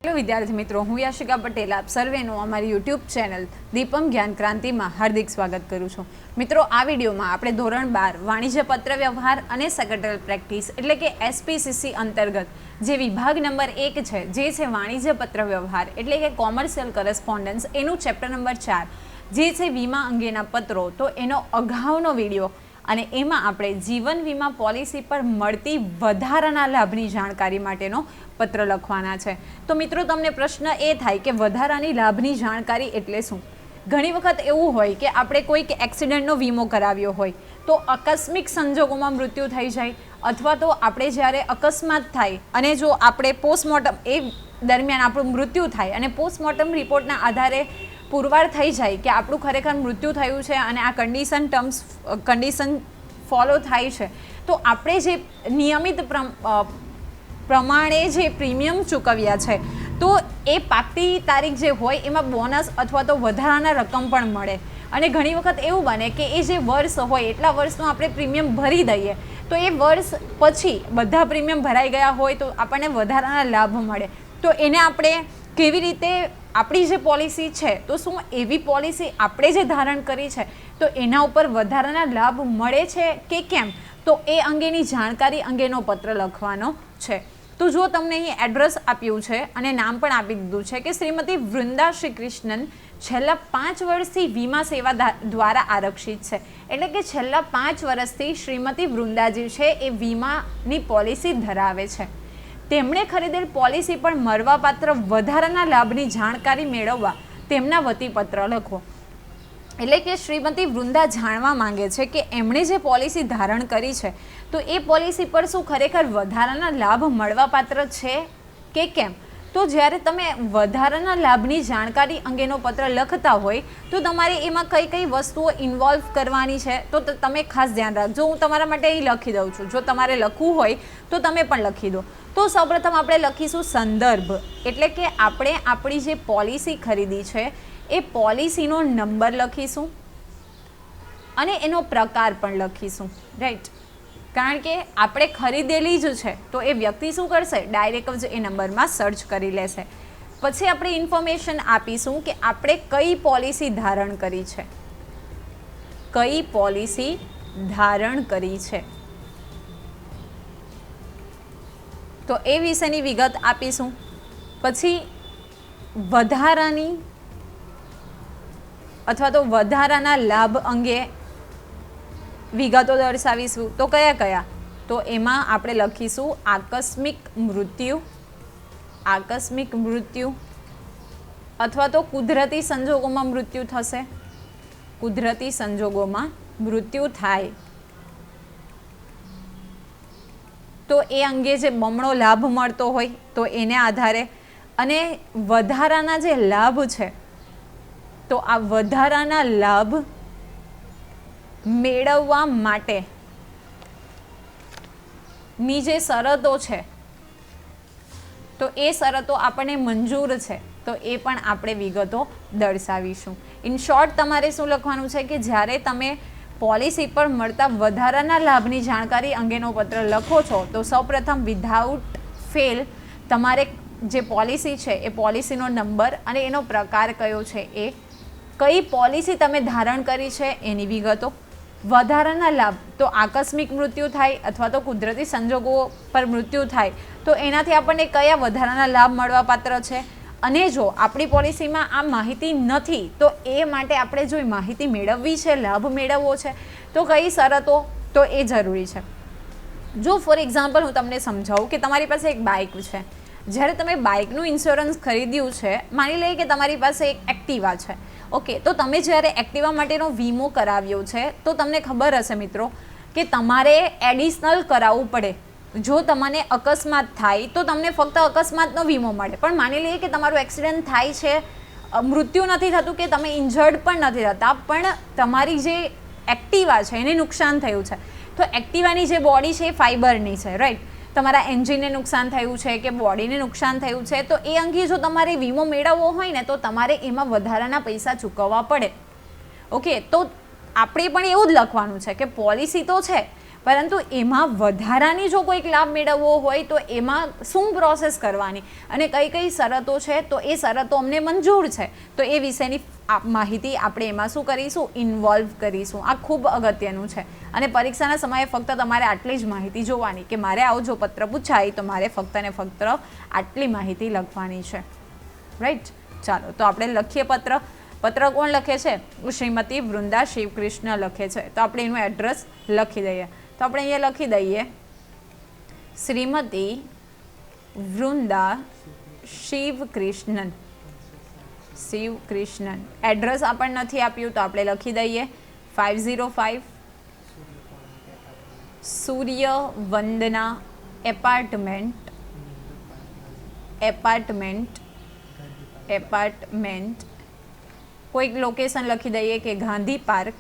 Hello વિદ્યાર્થી મિત્રો, હું યાશિકા પટેલ આપ સર્વેનું અમારી યુટ્યુબ ચેનલ દીપમ જ્ઞાન ક્રાંતિમાં હાર્દિક સ્વાગત કરું છું. મિત્રો, આ વિડીયોમાં આપણે ધોરણ 12 વાણિજ્ય પત્ર વ્યવહાર અને સેક્રેટરીયલ પ્રેક્ટિસ એટલે કે એસપીસીસી અંતર્ગત જે વિભાગ નંબર 1 છે, જે છે વાણિજ્ય પત્ર વ્યવહાર એટલે કે કોમર્શિયલ કરસ્પોન્ડન્સ, એનું ચેપ્ટર નંબર 4 જે છે વીમા અંગેના પત્રો, તો એનો અગાઉનો વિડીયો અને એમાં આપણે જીવન વીમા પોલિસી પર મળતી વધારાના લાભની જાણકારી માટેનો પત્ર લખવાના છે. તો મિત્રો, તમને પ્રશ્ન એ થાય કે વધારાની લાભની જાણકારી એટલે શું? ઘણી વખત એવું હોય કે આપણે કોઈક એક્સિડન્ટનો વીમો કરાવ્યો હોય તો આકસ્મિક સંજોગોમાં મૃત્યુ થઈ જાય, અથવા તો આપણે જ્યારે અકસ્માત થાય અને જો આપણે પોસ્ટમોર્ટમ એ દરમિયાન આપણું મૃત્યુ થાય અને પોસ્ટમોર્ટમ રિપોર્ટના આધારે પુરવાર થઈ જાય કે આપણું ખરેખર મૃત્યુ થયું છે અને આ કન્ડિશન ફોલો થાય છે, તો આપણે જે નિયમિત પ્રમાણે જે પ્રીમિયમ ચૂકવ્યા છે તો એ પાકતી તારીખ જે હોય એમાં બોનસ અથવા તો વધારાના રકમ પણ મળે. અને ઘણી વખત એવું બને કે એ જે વર્ષ હોય એટલા વર્ષનું આપણે પ્રીમિયમ ભરી દઈએ તો એ વર્ષ પછી બધા પ્રીમિયમ ભરાઈ ગયા હોય તો આપણને વધારાના લાભ મળે. તો એને આપણે કેવી રીતે, આપણી જે પોલિસી છે તો શું એવી પોલિસી આપણે જે ધારણ કરી છે તો એના ઉપર વધારાના લાભ મળે છે કે કેમ, તો એ અંગેની જાણકારી અંગેનો પત્ર લખવાનો છે. તો જો તમને અહીં એડ્રેસ આપ્યું છે અને નામ પણ આપી દીધું છે કે શ્રીમતી વૃંદા શ્રી કૃષ્ણન છેલ્લા 5 વર્ષથી વીમા સેવા દ્વારા આરક્ષિત છે, એટલે કે છેલ્લા 5 વર્ષથી શ્રીમતી વૃંદાજી છે એ વીમાની પોલિસી ધરાવે છે. તેમણે ખરીદેલ પોલિસી પર મળવાપાત્ર વધારાના લાભની જાણકારી મેળવવા તેમના વતી પત્ર લખો. એટલે કે શ્રીમતી વૃંદા જાણવા માંગે છે કે એમણે જે પોલિસી ધારણ કરી છે તો એ પોલિસી પર શું ખરેખર વધારાના લાભ મળવાપાત્ર છે કે કેમ. તો જ્યારે તમે વધારાના લાભની જાણકારી અંગેનો પત્ર લખતા હોય તો તમારે એમાં કઈ કઈ વસ્તુઓ ઇન્વોલ્વ કરવાની છે તો તમે ખાસ ધ્યાન રાખજો. હું તમારા માટે અહીં લખી દઉં છું, જો તમારે લખવું હોય તો તમે પણ લખી દો. તો સૌપ્રથમ આપણે લખીશું સંદર્ભ, એટલે કે આપણે આપણી જે પોલિસી ખરીદી છે એ પોલિસીનો નંબર લખીશું અને એનો પ્રકાર પણ લખીશું, રાઈટ. કારણ કે આપણે ખરીદેલી જ છે તો એ વ્યક્તિ શું કરશે, ડાયરેક્ટ જ એ નંબરમાં સર્ચ કરી લેશે. પછી આપણે ઇન્ફોર્મેશન આપીશું કે આપણે કઈ પોલિસી ધારણ કરી છે, કઈ પોલિસી ધારણ કરી છે, તો એ વિશેની વિગત આપીશું. પછી વધારાની અથવા તો વધારાના લાભ અંગે વિગતો દર્શાવીશું. તો કયા કયા, તો એમાં આપણે લખીશું આકસ્મિક મૃત્યુ અથવા તો કુદરતી સંજોગોમાં મૃત્યુ થશે, કુદરતી સંજોગોમાં મૃત્યુ થાય તો એ અંગે જે બમણો લાભ મળતો હોય તો એને આધારે, અને વધારાના જે લાભ છે તો આ વધારાના લાભ મેળવવા માટેની જે શરતો છે તો એ શરતો આપણને મંજૂર છે તો એ પણ આપણે વિગતો દર્શાવીશું. ઇન શોર્ટ તમારે શું લખવાનું છે કે જ્યારે તમે પોલિસી પર મળતા વધારાના લાભની જાણકારી અંગેનો પત્ર લખો છો તો સૌપ્રથમ વિધાઉટ ફેલ તમારે જે પોલિસી છે એ પોલિસીનો નંબર અને એનો પ્રકાર કયો છે, એ કઈ પોલિસી તમે ધારણ કરી છે એની વિગતો, વધારાના લાભ તો આકસ્મિક મૃત્યુ થાય અથવા તો કુદરતી સંજોગો પર મૃત્યુ થાય તો એનાથી આપણને કયા વધારાના લાભ મળવાપાત્ર છે, અને જો આપણી પોલિસીમાં આ માહિતી નથી તો એ માટે આપણે જો માહિતી મેળવવી છે, લાભ મેળવવો છે તો કઈ શરતો, તો એ જરૂરી છે. જો ફોર એક્ઝામ્પલ હું તમને સમજાવું કે તમારી પાસે એક બાઇક છે, જ્યારે તમે બાઇકનું ઇન્સ્યોરન્સ ખરીદ્યું છે, માની લઈએ કે તમારી પાસે એક એક્ટિવા છે, ઓકે. તો તમે જ્યારે એક્ટિવા માટેનો વીમો કરાવ્યો છે તો તમને ખબર હશે મિત્રો કે તમારે એડિશનલ કરાવવું પડે. જો તમને અકસ્માત થાય તો તમને ફક્ત અકસ્માતનો વીમો મળે, પણ માની લઈએ કે તમારું એક્સિડન્ટ થાય છે, મૃત્યુ નથી થતું કે તમે ઇન્જર્ડ પણ નથી થતા, પણ તમારી જે એક્ટિવા છે એને નુકસાન થયું છે, તો એક્ટિવાની જે બોડી છે એ ફાઇબરની છે, રાઈટ. તમારા એન્જિનને નુકસાન થયું છે કે બોડીને નુકસાન થયું છે તો એ અંગે જો તમારે વીમો મેળવવો હોય ને તો તમારે એમાં વધારાના પૈસા ચૂકવવા પડે, ઓકે. તો આપણે પણ એવું જ લખવાનું છે કે પોલિસી તો છે પરંતુ એમાં વધારાની જો કોઈક લાભ મેળવવો હોય તો એમાં શું પ્રોસેસ કરવાની અને કઈ કઈ શરતો છે, તો એ શરતો અમને મંજૂર છે, તો એ વિશેની માહિતી આપણે એમાં શું કરીશું, ઇન્વોલ્વ કરીશું. આ ખૂબ અગત્યનું છે અને પરીક્ષાના સમયે ફક્ત તમારે આટલી જ માહિતી જોવાની કે મારે આવો જો પત્ર પૂછાય તો મારે ફક્ત ને ફક્ત આટલી માહિતી લખવાની છે. રાઈટ, ચાલો તો આપણે લખીએ પત્ર. પત્ર કોણ લખે છે? શ્રીમતી વૃંદા શિવકૃષ્ણ લખે છે. તો આપણે એનું એડ્રેસ લખી દઈએ. તો આપણે અહીંયા લખી દઈએ શ્રીમતી વૃંદા શિવકૃષ્ણન. એડ્રેસ આપણને નથી આપ્યું તો આપણે લખી દઈએ 505 સૂર્ય વંદના એપાર્ટમેન્ટ કોઈક લોકેશન લખી દઈએ કે ગાંધી પાર્ક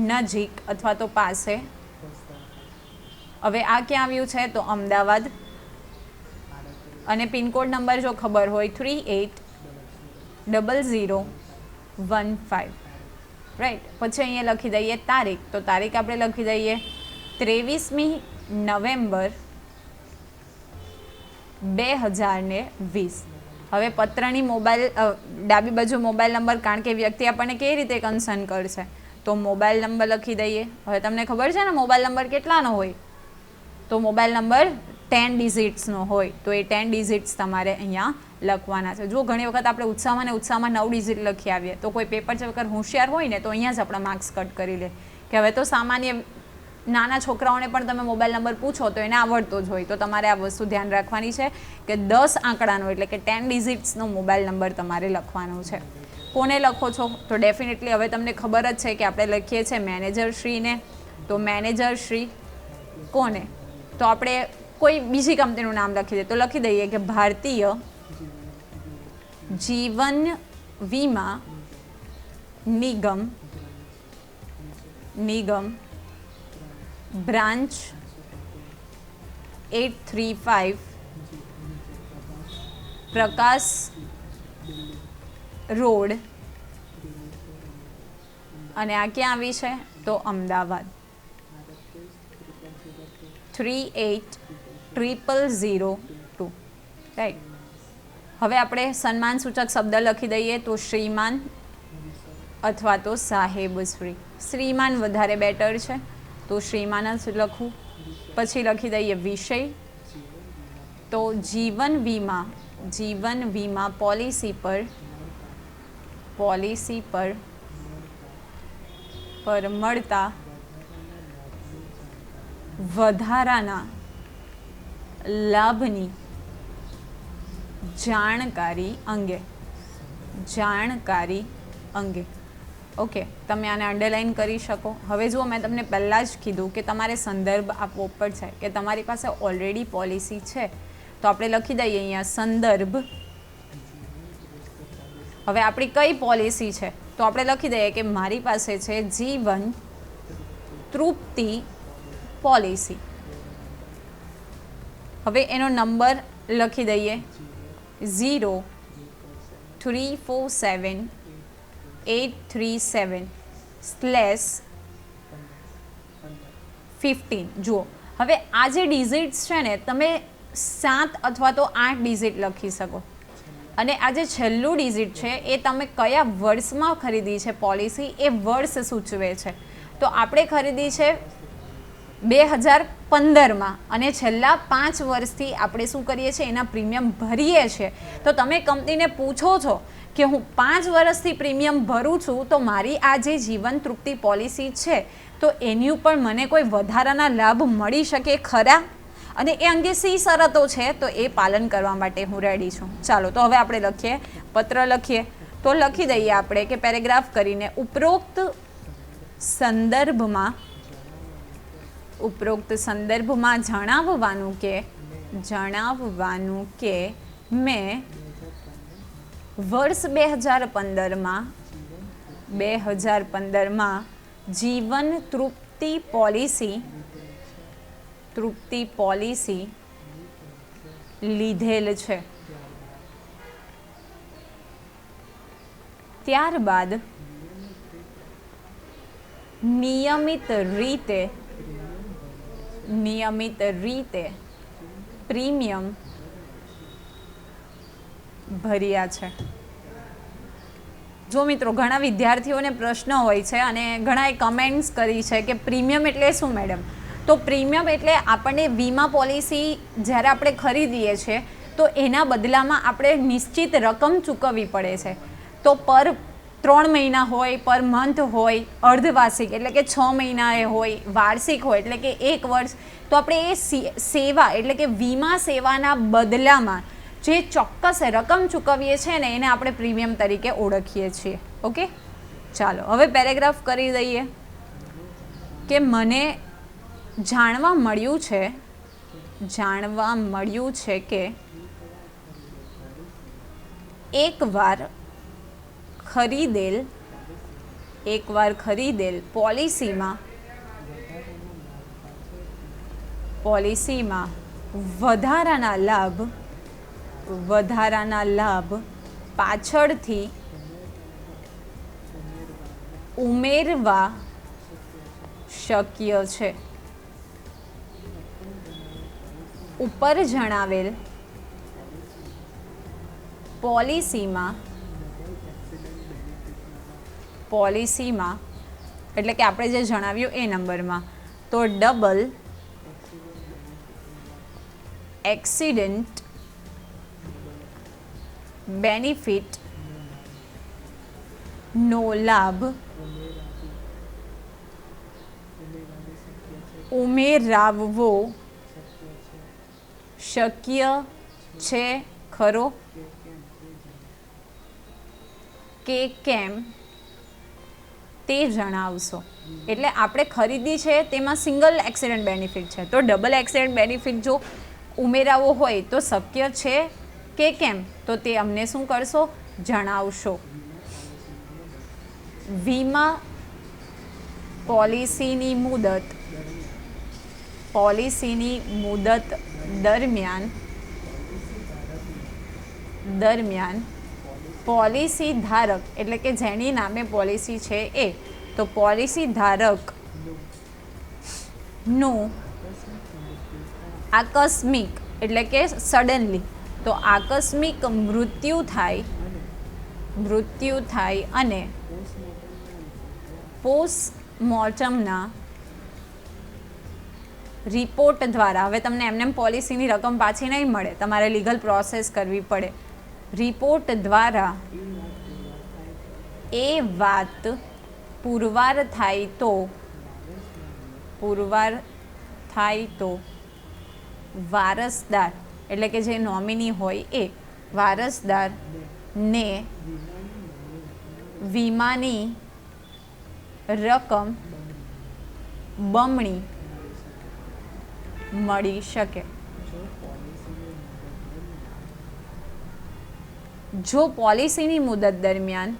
નજીક અથવા તો પાસે. હવે આ ક્યાં આવ્યું છે? તો અમદાવાદ. અને પિનકોડ નંબર જો ખબર હોય 380015. રાઈટ, પછી અહીંયા લખી દઈએ તારીખ. તો તારીખ આપણે લખી દઈએ 23મી નવેમ્બર 2020. હવે પત્રની ડાબી બાજુ મોબાઈલ નંબર, કારણ કે વ્યક્તિ આપણને કેવી રીતે કન્સર્ન કરશે, તો મોબાઈલ નંબર લખી દઈએ. હવે તમને ખબર છે ને મોબાઈલ નંબર કેટલાનો હોય? તો મોબાઈલ નંબર 10 ડિઝિટ્સનો હોય. તો એ 10 ડિઝિટ્સ તમારે અહીંયા લખવાના છે. જો ઘણી વખત આપણે ઉત્સાહમાં 9 ડિઝિટ લખી આવીએ તો કોઈ પેપર ચેકર હોશિયાર હોય ને તો અહીંયા જ આપણા માર્ક્સ કટ કરી લે કે હવે તો સામાન્ય નાના છોકરાઓને પણ તમે મોબાઈલ નંબર પૂછો તો એને આવડતો જ હોય. તો તમારે આ વસ્તુ ધ્યાન રાખવાની છે કે 10 આંકડાનો એટલે કે 10 ડિઝિટ્સનો મોબાઈલ નંબર તમારે લખવાનો છે. કોને લખો છો? તો ડેફિનેટલી હવે તમને ખબર જ છે કે આપણે લખીએ છીએ મેનેજરશ્રીને. તો મેનેજરશ્રી કોને? તો આપણે કોઈ બીજી કંપનીનું નામ લખી દઈએ. તો લખી દઈએ કે ભારતીય જીવન વીમા નિગમ બ્રાન્ચ 835 પ્રકાશ રોડ. અને આ ક્યાં આવી છે? તો અમદાવાદ. 380002. રાઈટ. હવે આપણે સન્માન સૂચક શબ્દ લખી દઈએ. તો શ્રીમાન અથવા તો સાહેબશ્રી. શ્રીમાન વધારે બેટર છે તો શ્રીમાન જ લખવું. પછી લખી દઈએ વિષય. તો જીવન વીમા પોલિસી પર મળતા વધારાના લાભની જાણકારી અંગે. ઓકે, તમે આને અંડરલાઇન કરી શકો. હવે જુઓ, મેં તમને પહેલાં જ કીધું કે તમારે સંદર્ભ આપવો પડશે કે તમારી પાસે ઓલરેડી પોલિસી છે. તો આપણે લખી દઈએ અહીંયા સંદર્ભ. હવે આપણી કઈ પોલિસી છે? તો આપણે લખી દઈએ કે મારી પાસે છે જીવન તૃપ્તિ પોલિસી. હવે એનો નંબર લખી દઈએ 0347837/15. જુઓ, હવે આ જે ડિઝિટ્સ છે ને તમે 7 અથવા તો 8 ડિઝિટ લખી શકો. અને આ જે છેલ્લું ડિઝિટ છે એ તમે કયા વર્ષમાં ખરીદી છે પોલિસી એ વર્ષ સૂચવે છે. તો આપણે ખરીદી છે 2015માં અને છેલ્લા 5 વર્ષથી આપણે શું કરીએ છીએ એના પ્રીમિયમ ભરીએ છીએ. તો તમે કંપનીને પૂછો છો કે હું 5 વર્ષથી પ્રીમિયમ ભરું છું તો મારી આ જે જીવન તૃપ્તિ પોલિસી છે તો એની ઉપર મને કોઈ વધારાના લાભ મળી શકે ખરા? અને એ અંગે શી શરતો છે તો એ પાલન કરવા માટે હું રેડી છું. ચાલો તો હવે આપણે લખીએ, પત્ર લખીએ. તો લખી દઈએ આપણે કે પેરેગ્રાફ કરીને ઉપરોક્ત સંદર્ભમાં જણાવવાનું કે મેં વર્ષ 2015માં જીવન તૃપ્તિ પોલિસી લીધેલ છે. ત્યારબાદ નિયમિત રીતે પ્રીમિયમ ભર્યા છે. જો મિત્રો, ઘણા વિદ્યાર્થીઓને પ્રશ્ન હોય છે અને ઘણાએ કમેન્ટ્સ કરી છે કે પ્રીમિયમ એટલે શું મેડમ? તો પ્રીમિયમ એટલે આપણને વીમા પોલિસી જ્યારે આપણે ખરીદીએ છીએ તો એના બદલામાં આપણે નિશ્ચિત રકમ ચૂકવવી પડે છે. તો પર 3 મહિના હોય, પર મંથ હોય, અર્ધવાર્ષિક એટલે કે 6 મહિનાએ હોય, વાર્ષિક હોય એટલે કે 1 વર્ષ, તો આપણે એ સેવા એટલે કે વીમા સેવાના બદલામાં જે ચોક્કસ રકમ ચૂકવીએ છીએ ને એને આપણે પ્રીમિયમ તરીકે ઓળખીએ છીએ. ઓકે, ચાલો હવે પેરેગ્રાફ કરી દઈએ કે મને જાણવા મળ્યું છે કે એકવાર ખરીદેલ પોલિસીમાં વધારાના લાભ પાછળથી ઉમેરવા શક્ય છે. ઉપર જણાવેલ પોલિસીમાં એટલે કે આપણે જે જણાવ્યું એ નંબરમાં તો ડબલ એક્સિડન્ટ બેનિફિટ નો લાભ ઉમેરાવવો શક્ય છે ખરો કે કેમ તે જણાવશો. એટલે આપણે ખરીદી છે તેમાં સિંગલ એક્સિડન્ટ બેનિફિટ છે, તો ડબલ એક્સિડન્ટ બેનિફિટ જો ઉમેરાવો હોય તો શક્ય છે કે કેમ, તો તે અમને શું કરશો? જણાવશો. વીમા પોલિસીની મુદત દરમિયાન પોલિસી ધારક એટલે કે જેની નામે પોલિસી છે એ, તો પોલિસી ધારકનું આકસ્મિક એટલે કે સડનલી, તો આકસ્મિક મૃત્યુ થાય અને પોસ્ટમોર્ટમના રિપોર્ટ દ્વારા, હવે તમને એમને પોલિસીની રકમ પાછી નહીં મળે, તમારે લીગલ પ્રોસેસ કરવી પડે. રિપોર્ટ દ્વારા એ વાત પુરવાર થાય તો વારસદાર એટલે કે જે નોમિની હોય એ વારસદારને વીમાની રકમ બમણી મળી શકે. જો પોલિસીની મુદત દરમિયાન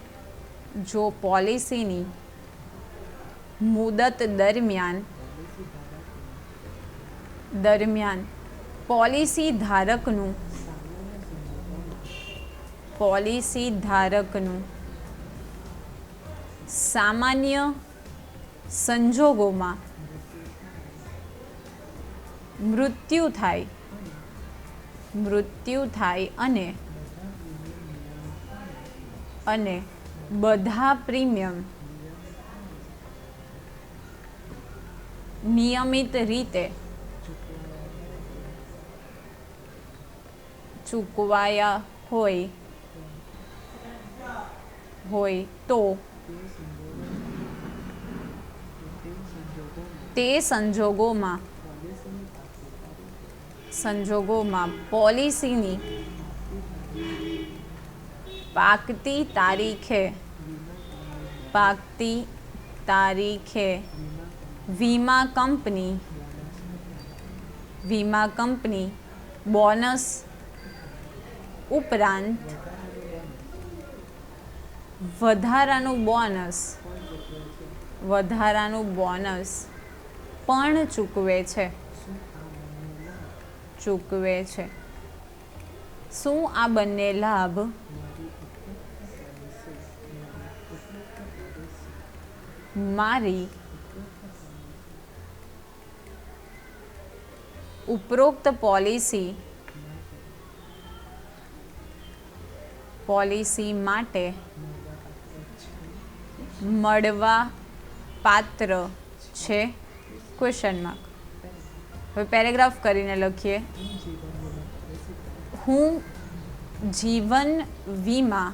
પોલિસી ધારકનું સામાન્ય સંજોગોમાં મૃત્યુ થાય અને બધા પ્રીમિયમ નિયમિત રીતે ચૂકવાયા હોય તો તે સંજોગોમાં પોલિસીની પાકતી તારીખે વીમા કંપની બોનસ ઉપરાંત વધારાનું બોનસ પણ ચૂકવે છે. શું આ બંને લાભ મારી ઉપરોક્ત પોલિસી માટે મળવા પાત્ર છે? Question mark. હવે પેરેગ્રાફ કરીને લખીએ. હું જીવન વીમા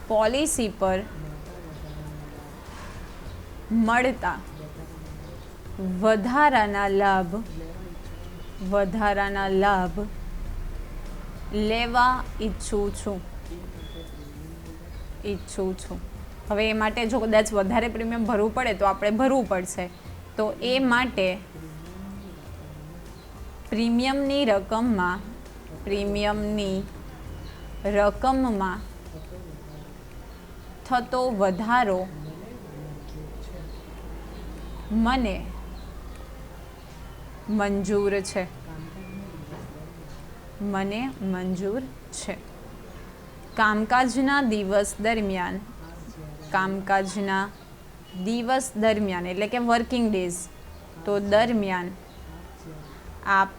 પોલિસી પર મળતા વધારાના લાભ લેવા ઈચ્છું છું. હવે એ માટે જો કદાચ વધારે પ્રીમિયમ ભરવું પડે તો આપણે ભરવું પડશે. તો એ માટે પ્રીમિયમની રકમમાં થતો વધારો મને મંજૂર છે. કામકાજના દિવસ દરમિયાન એટલે કે વર્કિંગ ડેઝ તો દરમિયાન આપ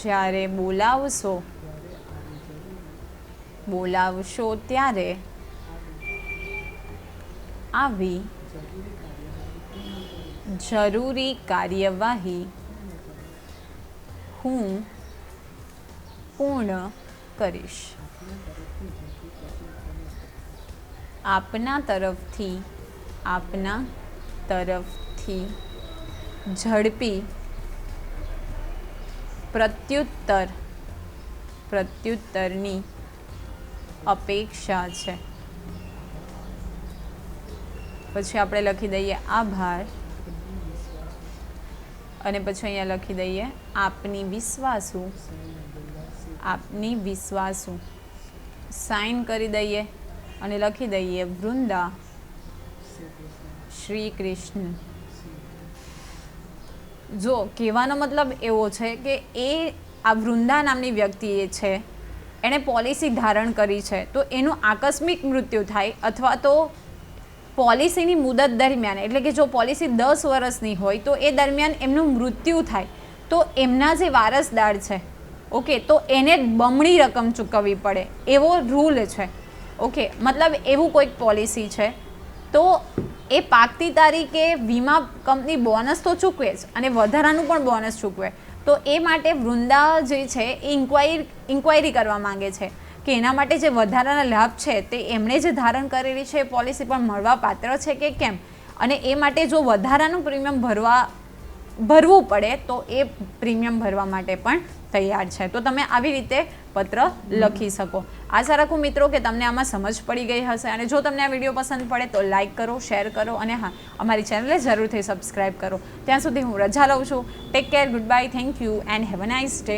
જ્યારે બોલાવશો ત્યારે આવી જરૂરી કાર્યવાહી હું પૂર્ણ કરીશ. આપના તરફથી ઝડપી પ્રત્યુત્તરની અપેક્ષા છે. પછી આપણે લખી દઈએ આભાર અને પછી અહીંયા લખી દઈએ આપની વિશ્વાસુ સાઇન કરી દઈએ અને લખી દઈએ વૃંદા શ્રી કૃષ્ણ. જો કહેવાનો મતલબ એવો છે કે આ વૃંદા નામની વ્યક્તિ એ છે એણે પોલિસી ધારણ કરી છે તો એનું આકસ્મિક મૃત્યુ થાય અથવા તો પોલિસીની મુદત દરમિયાન એટલે કે જો પોલિસી 10 વર્ષની હોય તો એ દરમિયાન એમનું મૃત્યુ થાય તો એમના જે વારસદાર છે ઓકે તો એને બમણી રકમ ચૂકવવી પડે એવો રૂલ છે. ઓકે મતલબ એવું કોઈક પોલિસી છે તો એ પાકતી તારીખે વીમા કંપની બોનસ તો ચૂકવે જ અને વધારાનું પણ બોનસ ચૂકવે. તો એ માટે વૃંદા જે છે એ ઇન્ક્વાયરી કરવા માંગે છે કે એના માટે જે વધારાના લાભ છે તે એમણે જે ધારણ કરેલી છે એ પોલિસી પણ મળવા પાત્ર છે કે કેમ, અને એ માટે જો વધારાનું પ્રીમિયમ ભરવું પડે તો એ પ્રીમિયમ ભરવા માટે પણ તૈયાર છે. તો તમે આવી રીતે પત્ર લખી શકો. આશા રાખું મિત્રો કે તમને આમાં સમજ પડી ગઈ હશે અને જો તમને આ વિડીયો પસંદ પડે તો લાઇક કરો, શેર કરો અને હા અમારી ચેનલને જરૂરથી સબસ્ક્રાઈબ કરો. ત્યાં સુધી હું રજા લઉં છું. Take care, good bye, thank you and have a nice day.